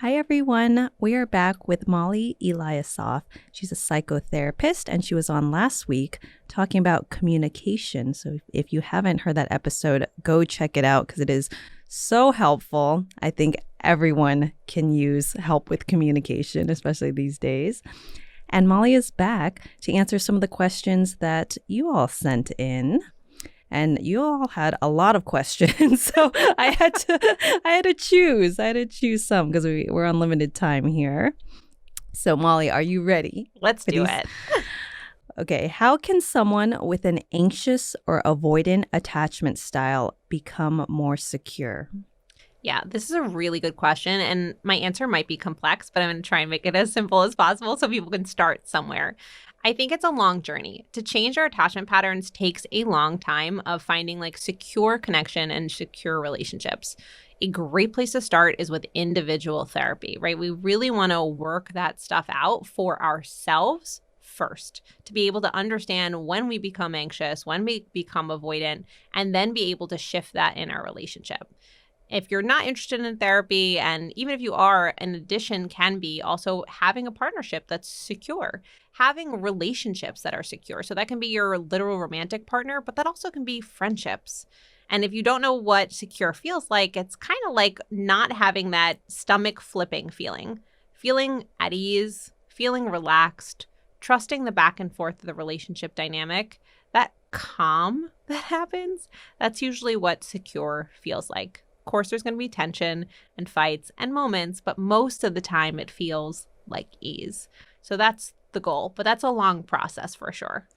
Hi, everyone. We are back with Mollie Eliasof. She's a psychotherapist, and she was on last week talking about communication. So if you haven't heard that episode, go check it out because it is so helpful. I think everyone can use help with communication, especially these days. And Mollie is back to answer some of the questions that you all sent in. And you all had a lot of questions, so I had to choose. I had to choose some because we're on limited time here. So Mollie, are you ready? Let's do it. Okay. How can someone with an anxious or avoidant attachment style become more secure? Yeah, this is a really good question, and my answer might be complex, but I'm going to try and make it as simple as possible so people can start somewhere. I think it's a long journey. To change our attachment patterns takes a long time of finding secure connection and secure relationships. A great place to start is with individual therapy, right? We really want to work that stuff out for ourselves first to be able to understand when we become anxious, when we become avoidant, and then be able to shift that in our relationship. If you're not interested in therapy, and even if you are, an addition can be also having a partnership that's secure, having relationships that are secure. So that can be your literal romantic partner, but that also can be friendships. And if you don't know what secure feels like, it's kind of like not having that stomach flipping feeling at ease, feeling relaxed, trusting the back and forth of the relationship dynamic, that calm that happens, that's usually what secure feels like. Of course, there's going to be tension and fights and moments, but most of the time it feels like ease. So that's the goal, but that's a long process for sure.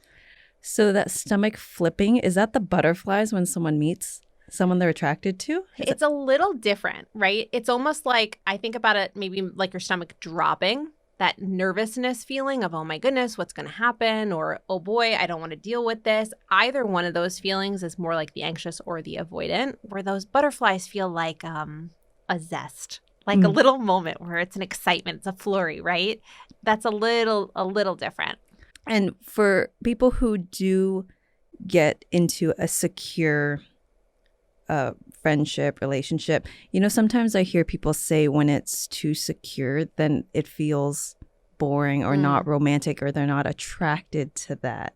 So that stomach flipping, is that the butterflies when someone meets someone they're attracted to? It's a little different, right? It's almost like, I think about it maybe like your stomach dropping, that nervousness feeling of, oh my goodness, what's going to happen? Or, oh boy, I don't want to deal with this. Either one of those feelings is more like the anxious or the avoidant, where those butterflies feel like a zest, like a little moment where it's an excitement, it's a flurry, right? That's a little different. And for people who do get into a secure friendship, relationship, sometimes I hear people say when it's too secure, then it feels boring or not romantic, or they're not attracted to that.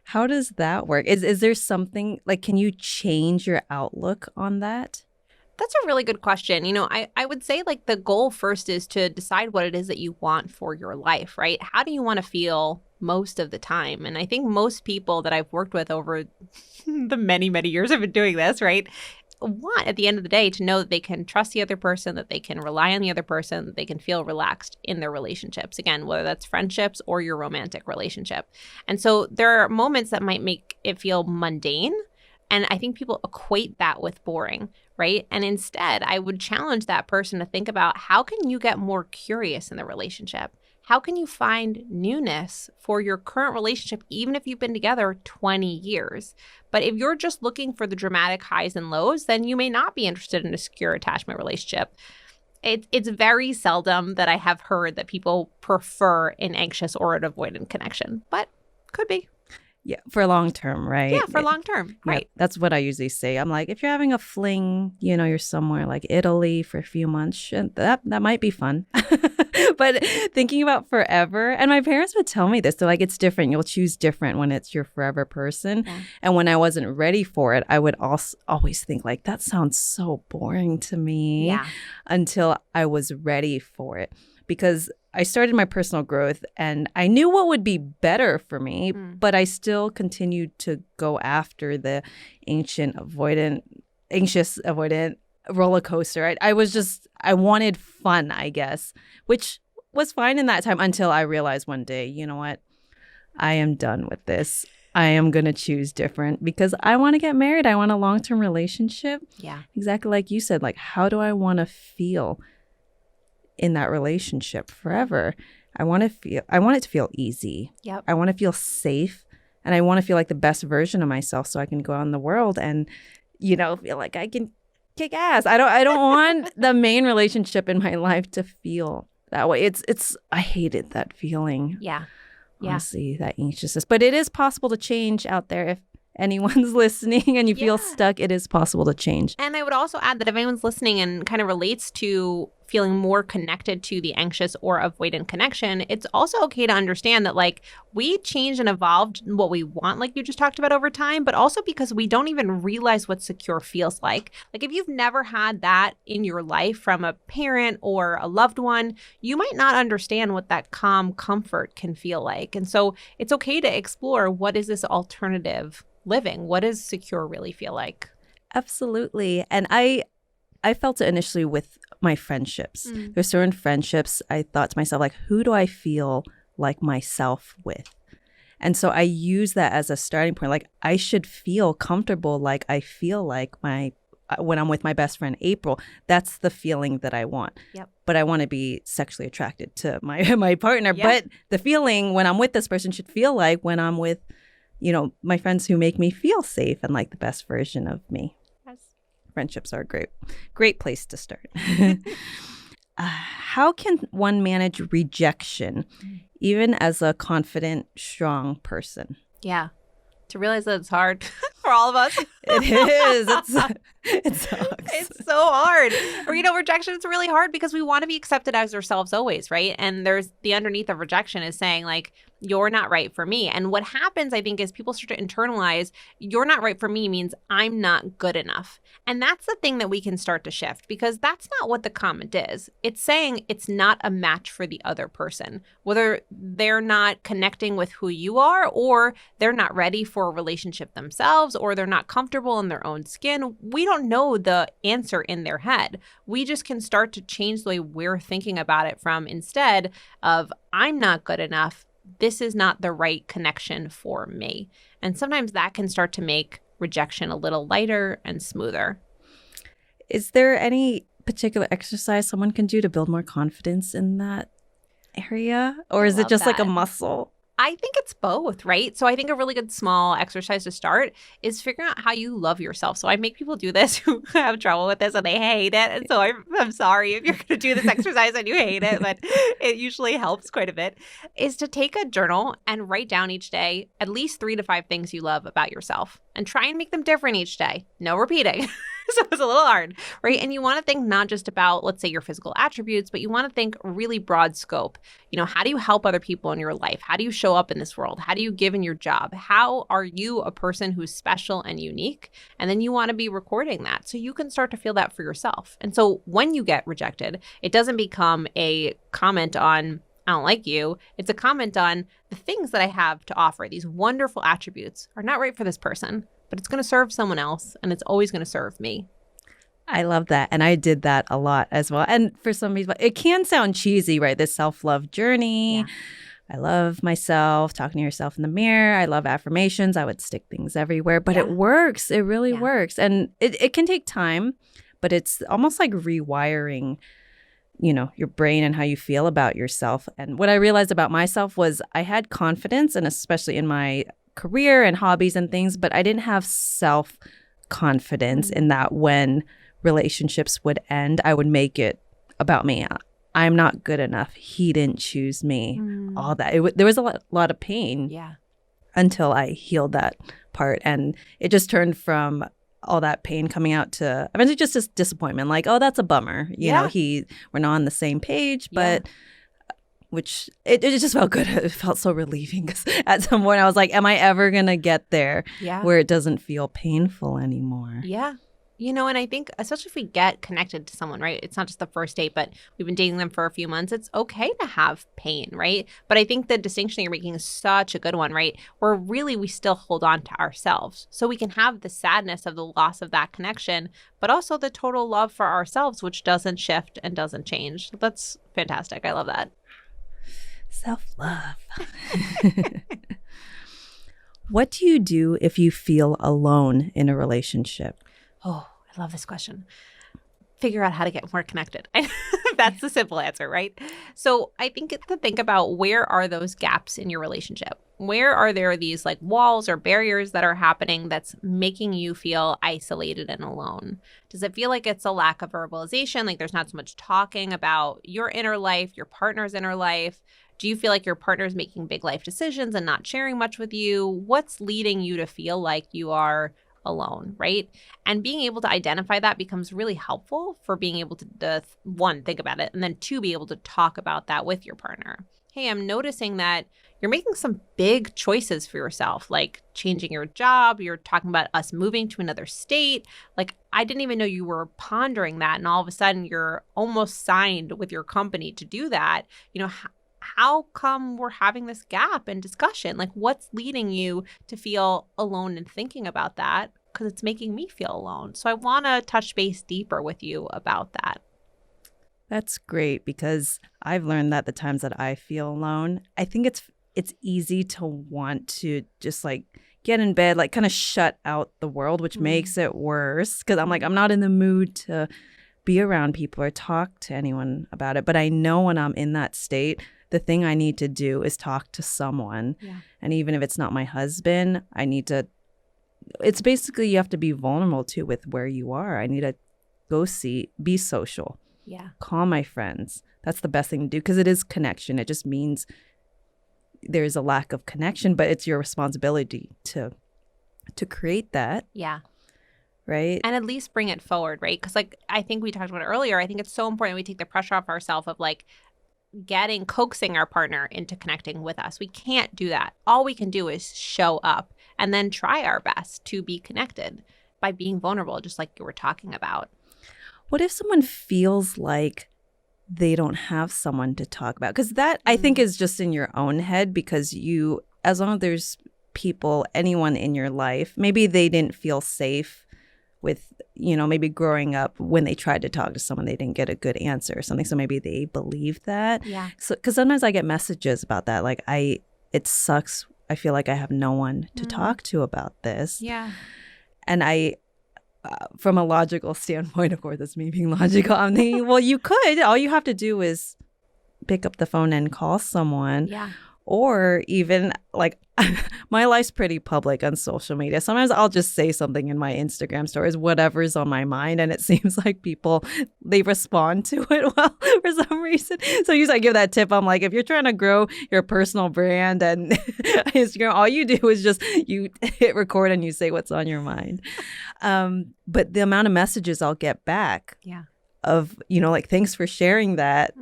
How does that work? Is there something can you change your outlook on that? That's a really good question. I would say the goal first is to decide what it is that you want for your life, right? How do you want to feel most of the time? And I think most people that I've worked with over the many, many years I've been doing this, right, want at the end of the day to know that they can trust the other person, that they can rely on the other person, that they can feel relaxed in their relationships. Again, whether that's friendships or your romantic relationship. And so there are moments that might make it feel mundane. And I think people equate that with boring, right? And instead, I would challenge that person to think about, how can you get more curious in the relationship? How can you find newness for your current relationship, even if you've been together 20 years? But if you're just looking for the dramatic highs and lows, then you may not be interested in a secure attachment relationship. It's very seldom that I have heard that people prefer an anxious or an avoidant connection, but could be. Yeah, for long term, right? Yeah, for long term, right. Yeah, that's what I usually say. I'm like, if you're having a fling, you're somewhere like Italy for a few months, that might be fun. But thinking about forever, and my parents would tell me this, they're like, it's different. You'll choose different when it's your forever person. Yeah. And when I wasn't ready for it, I would always think that sounds so boring to me. Yeah. Until I was ready for it. Because I started my personal growth and I knew what would be better for me, but I still continued to go after the anxious, avoidant roller coaster. I wanted fun, I guess, which was fine in that time until I realized one day, you know what? I am done with this. I am going to choose different because I want to get married. I want a long-term relationship. Yeah. Exactly like you said, how do I want to feel in that relationship forever? I want it to feel easy. Yep. I want to feel safe, and I want to feel like the best version of myself so I can go out in the world and, feel like I can kick ass. I don't want the main relationship in my life to feel that way. I hated that feeling. Yeah. Honestly, that anxiousness. But it is possible to change out there anyone's listening and you feel Yeah. stuck, it is possible to change. And I would also add that if anyone's listening and kind of relates to feeling more connected to the anxious or avoidant connection, it's also okay to understand that like we changed and evolved what we want, like you just talked about, over time, but also because we don't even realize what secure feels like. Like if you've never had that in your life from a parent or a loved one, you might not understand what that calm comfort can feel like. And so it's okay to explore, what is this alternative living? What does secure really feel like? Absolutely. And I felt it initially with my friendships. There's certain friendships I thought to myself, like, who do I feel like myself with? And so I use that as a starting point. Like, I should feel comfortable like I feel like when I'm with my best friend April. That's the feeling that I want. Yep. But I want to be sexually attracted to my partner. Yeah. But the feeling when I'm with this person should feel like when I'm with, my friends who make me feel safe and like the best version of me. Friendships are a great place to start. How can one manage rejection, even as a confident, strong person? Yeah. To realize that it's hard for all of us. It is. It sucks. It's so hard. Or, rejection is really hard because we want to be accepted as ourselves always, right? And there's the underneath of rejection is saying like, you're not right for me. And what happens, I think, is people start to internalize, you're not right for me means I'm not good enough. And that's the thing that we can start to shift, because that's not what the comment is. It's saying it's not a match for the other person, whether they're not connecting with who you are, or they're not ready for a relationship themselves, or they're not comfortable in their own skin. We don't know the answer in their head. We just can start to change the way we're thinking about it from, instead of I'm not good enough, this is not the right connection for me. And sometimes that can start to make rejection a little lighter and smoother. Is there any particular exercise someone can do to build more confidence in that area? Or is it just like a muscle? I think it's both, right? So I think a really good small exercise to start is figuring out how you love yourself. So I make people do this who have trouble with this and they hate it. And so I'm sorry if you're going to do this exercise and you hate it, but it usually helps quite a bit, is to take a journal and write down each day at least 3 to 5 things you love about yourself and try and make them different each day. No repeating. So it's a little hard, right? And you want to think not just about, let's say, your physical attributes, but you want to think really broad scope. How do you help other people in your life? How do you show up in this world? How do you give in your job? How are you a person who's special and unique? And then you want to be recording that so you can start to feel that for yourself. And so when you get rejected, it doesn't become a comment on, I don't like you. It's a comment on the things that I have to offer. These wonderful attributes are not right for this person, but it's going to serve someone else, and it's always going to serve me. I love that. And I did that a lot as well. And for some reason, it can sound cheesy, right? This self-love journey. Yeah. I love myself, talking to yourself in the mirror. I love affirmations. I would stick things everywhere, but it works. It really works. And it can take time, but it's almost like rewiring, your brain and how you feel about yourself. And what I realized about myself was I had confidence, and especially in my career and hobbies and things, but I didn't have self-confidence in that when relationships would end, I would make it about me. I'm not good enough. He didn't choose me. All that. There was a lot of pain until I healed that part. And it just turned from all that pain coming out to eventually just this disappointment. Like, oh, that's a bummer. You know, we're not on the same page, but which it just felt good. It felt so relieving because at some point I was like, am I ever going to get there where it doesn't feel painful anymore? Yeah. And I think especially if we get connected to someone, right? It's not just the first date, but we've been dating them for a few months. It's okay to have pain, right? But I think the distinction you're making is such a good one, right? Where really we still hold on to ourselves. So we can have the sadness of the loss of that connection, but also the total love for ourselves, which doesn't shift and doesn't change. That's fantastic. I love that. Self-love. What do you do if you feel alone in a relationship? Oh, I love this question. Figure out how to get more connected. That's the simple answer, right? So I think to think about, where are those gaps in your relationship? Where are there these like walls or barriers that are happening that's making you feel isolated and alone? Does it feel like it's a lack of verbalization? Like there's not so much talking about your inner life, your partner's inner life? Do you feel like your partner is making big life decisions and not sharing much with you? What's leading you to feel like you are alone, right? And being able to identify that becomes really helpful for being able to, one, think about it, and then two, be able to talk about that with your partner. Hey, I'm noticing that you're making some big choices for yourself, like changing your job. You're talking about us moving to another state. Like, I didn't even know you were pondering that. And all of a sudden, you're almost signed with your company to do that. How come we're having this gap in discussion? Like, what's leading you to feel alone and thinking about that? Because it's making me feel alone. So I want to touch base deeper with you about that. That's great, because I've learned that the times that I feel alone, I think it's easy to want to just like get in bed, like kind of shut out the world, which makes it worse, because I'm like, I'm not in the mood to be around people or talk to anyone about it. But I know when I'm in that state, the thing I need to do is talk to someone. Yeah. And even if it's not my husband, it's basically you have to be vulnerable too with where you are. I need to be social. Yeah. Call my friends. That's the best thing to do, because it is connection. It just means there's a lack of connection, but it's your responsibility to create that. Yeah. Right. And at least bring it forward, right? Because like I think we talked about it earlier. I think it's so important we take the pressure off ourselves of like coaxing our partner into connecting with us. We can't do that. All we can do is show up and then try our best to be connected by being vulnerable, just like you were talking about. What if someone feels like they don't have someone to talk about? Because that I think is just in your own head, because as long as there's anyone in your life, maybe they didn't feel safe with, maybe growing up when they tried to talk to someone, they didn't get a good answer or something. So maybe they believe that. Yeah. So, because sometimes I get messages about that. Like it sucks. I feel like I have no one to talk to about this. Yeah. And from a logical standpoint, of course, it's me being logical. I'm thinking, well, you could. All you have to do is pick up the phone and call someone. Yeah. Or even like my life's pretty public on social media. Sometimes I'll just say something in my Instagram stories, whatever's on my mind. And it seems like they respond to it well for some reason. So usually I give that tip. I'm like, if you're trying to grow your personal brand and Instagram, all you do is just you hit record and you say what's on your mind. But the amount of messages I'll get back of, like, thanks for sharing that.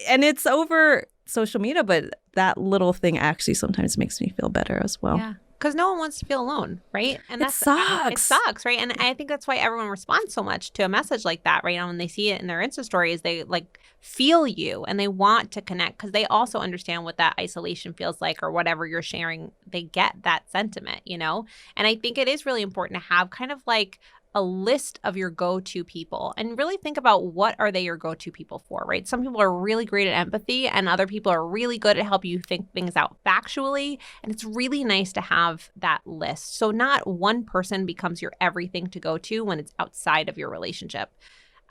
And it's over social media, but that little thing actually sometimes makes me feel better as well. Yeah. Because no one wants to feel alone, right? And it sucks. It sucks, right? And I think that's why everyone responds so much to a message like that, right? And when they see it in their Insta stories, they like feel you and they want to connect because they also understand what that isolation feels like, or whatever you're sharing. They get that sentiment, And I think it is really important to have kind of like a list of your go-to people and really think about what are they your go-to people for, right? Some people are really great at empathy and other people are really good at helping you think things out factually. And it's really nice to have that list. So not one person becomes your everything to go to when it's outside of your relationship.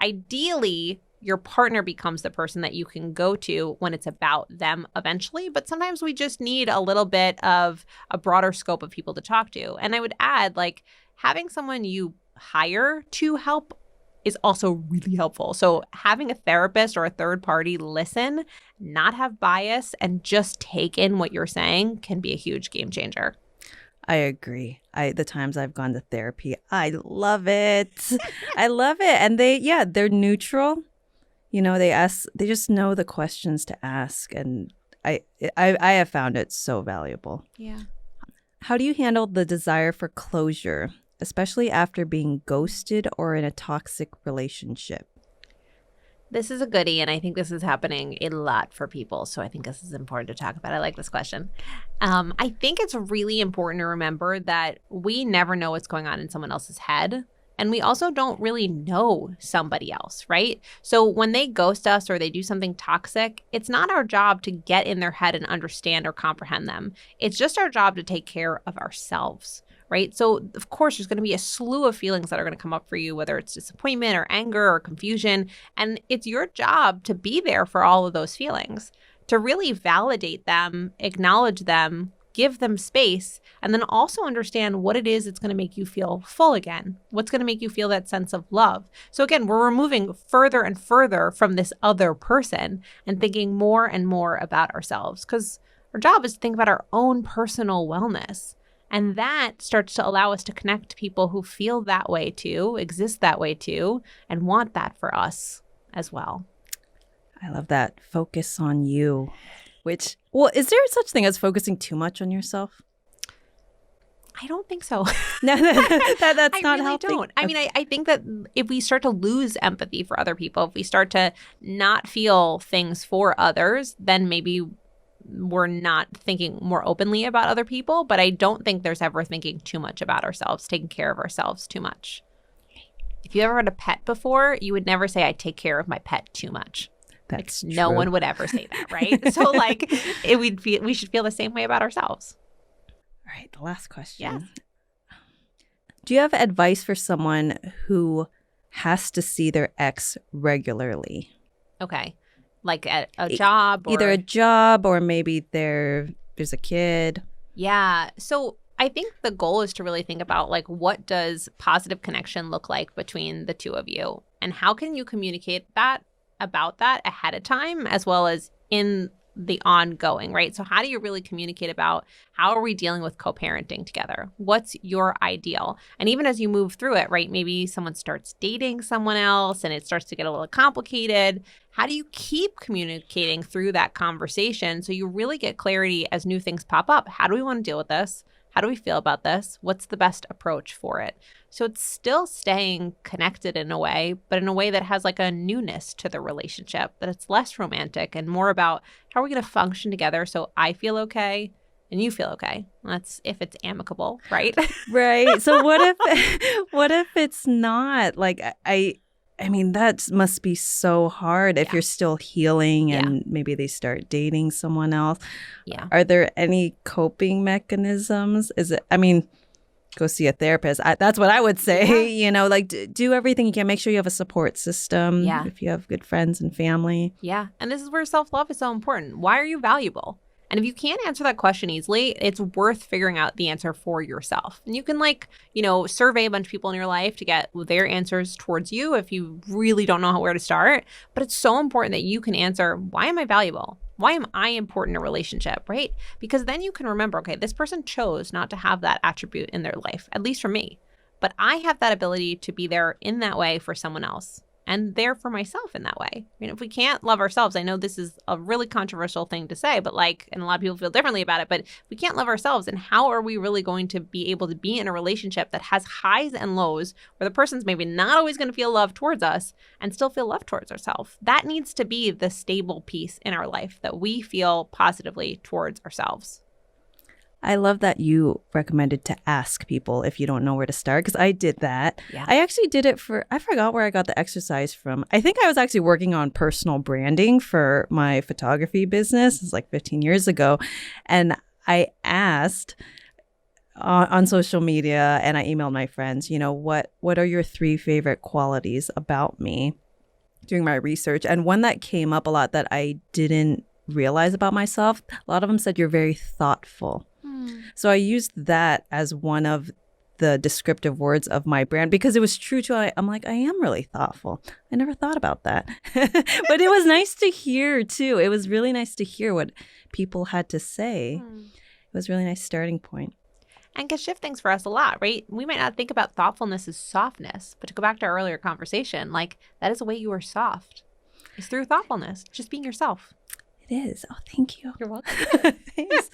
Ideally, your partner becomes the person that you can go to when it's about them eventually. But sometimes we just need a little bit of a broader scope of people to talk to. And I would add, like, having someone you hire to help is also really helpful. So having a therapist or a third party listen, not have bias, and just take in what you're saying can be a huge game changer. I agree. The times I've gone to therapy, I love it. I love it. And they're neutral. They just know the questions to ask. And I have found it so valuable. Yeah. How do you handle the desire for closure, especially after being ghosted or in a toxic relationship? This is a goodie, and I think this is happening a lot for people. So I think this is important to talk about. I like this question. I think it's really important to remember that we never know what's going on in someone else's head. And we also don't really know somebody else, right? So when they ghost us or they do something toxic, it's not our job to get in their head and understand or comprehend them. It's just our job to take care of ourselves. Right? So, of course, there's going to be a slew of feelings that are going to come up for you, whether it's disappointment or anger or confusion. And it's your job to be there for all of those feelings, to really validate them, acknowledge them, give them space, and then also understand what it is that's going to make you feel full again. What's going to make you feel that sense of love. So again, we're removing further and further from this other person and thinking more and more about ourselves, because our job is to think about our own personal wellness. And that starts to allow us to connect to people who feel that way too, exist that way too, and want that for us as well. I love that. Focus on you. Which, well, is there such thing as focusing too much on yourself? I don't think so. No, that's not really healthy. Don't. I mean, I think that if we start to lose empathy for other people, if we start to not feel things for others, then maybe we're not thinking more openly about other people. But I don't think there's ever thinking too much about ourselves, taking care of ourselves too much. If you ever had a pet before, you would never say, I take care of my pet too much. That's no true. one would ever say that, right? So like we should feel the same way about ourselves. All right, the last question. Yeah. Do you have advice for someone who has to see their ex regularly? Okay. Like at a job? Either a job or maybe there's a kid. Yeah. So I think the goal is to really think about like, what does positive connection look like between the two of you? And how can you communicate about that ahead of time as well as in the ongoing, right? So how do you really communicate about how are we dealing with co-parenting together? What's your ideal? And even as you move through it, right, maybe someone starts dating someone else and it starts to get a little complicated. How do you keep communicating through that conversation so you really get clarity as new things pop up? How do we want to deal with this? How do we feel about this? What's the best approach for it? So it's still staying connected in a way, but in a way that has like a newness to the relationship, that it's less romantic and more about how are we going to function together so I feel okay and you feel okay. That's if it's amicable, right? Right. So what if it's not? Like I mean, that must be so hard if you're still healing and maybe they start dating someone else. Yeah. Are there any coping mechanisms? Go see a therapist. That's what I would say. Yeah. Like do everything you can. Make sure you have a support system. Yeah. If you have good friends and family. Yeah. And this is where self-love is so important. Why are you valuable? And if you can't answer that question easily, it's worth figuring out the answer for yourself. And you can survey a bunch of people in your life to get their answers towards you if you really don't know where to start. But it's so important that you can answer, why am I valuable? Why am I important in a relationship, right? Because then you can remember, okay, this person chose not to have that attribute in their life, at least for me. But I have that ability to be there in that way for someone else. And there for myself in that way. I mean, if we can't love ourselves, I know this is a really controversial thing to say, but and a lot of people feel differently about it, but if we can't love ourselves, then how are we really going to be able to be in a relationship that has highs and lows where the person's maybe not always going to feel love towards us and still feel love towards ourselves? That needs to be the stable piece in our life, that we feel positively towards ourselves. I love that you recommended to ask people if you don't know where to start, because I did that. Yeah. I actually did it I forgot where I got the exercise from. I think I was actually working on personal branding for my photography business. It's like 15 years ago. And I asked on social media and I emailed my friends, what are your 3 favorite qualities about me during my research? And one that came up a lot that I didn't realize about myself, a lot of them said you're very thoughtful. So I used that as one of the descriptive words of my brand because it was true to I'm like, I am really thoughtful. I never thought about that. But it was nice to hear too. It was really nice to hear what people had to say. It was a really nice starting point. And can shift things for us a lot, right? We might not think about thoughtfulness as softness, but to go back to our earlier conversation, that is a way you are soft. It's through thoughtfulness, just being yourself. It is. Oh, thank you. You're welcome. Thanks.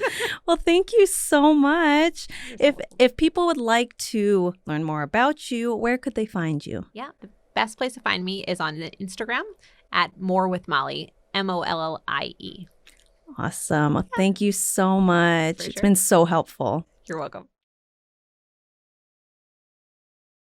Well, thank you so much. If people would like to learn more about you, where could they find you? Yeah, the best place to find me is on Instagram at More with Mollie, Mollie. Awesome. Well, thank you so much. It's been so helpful. You're welcome.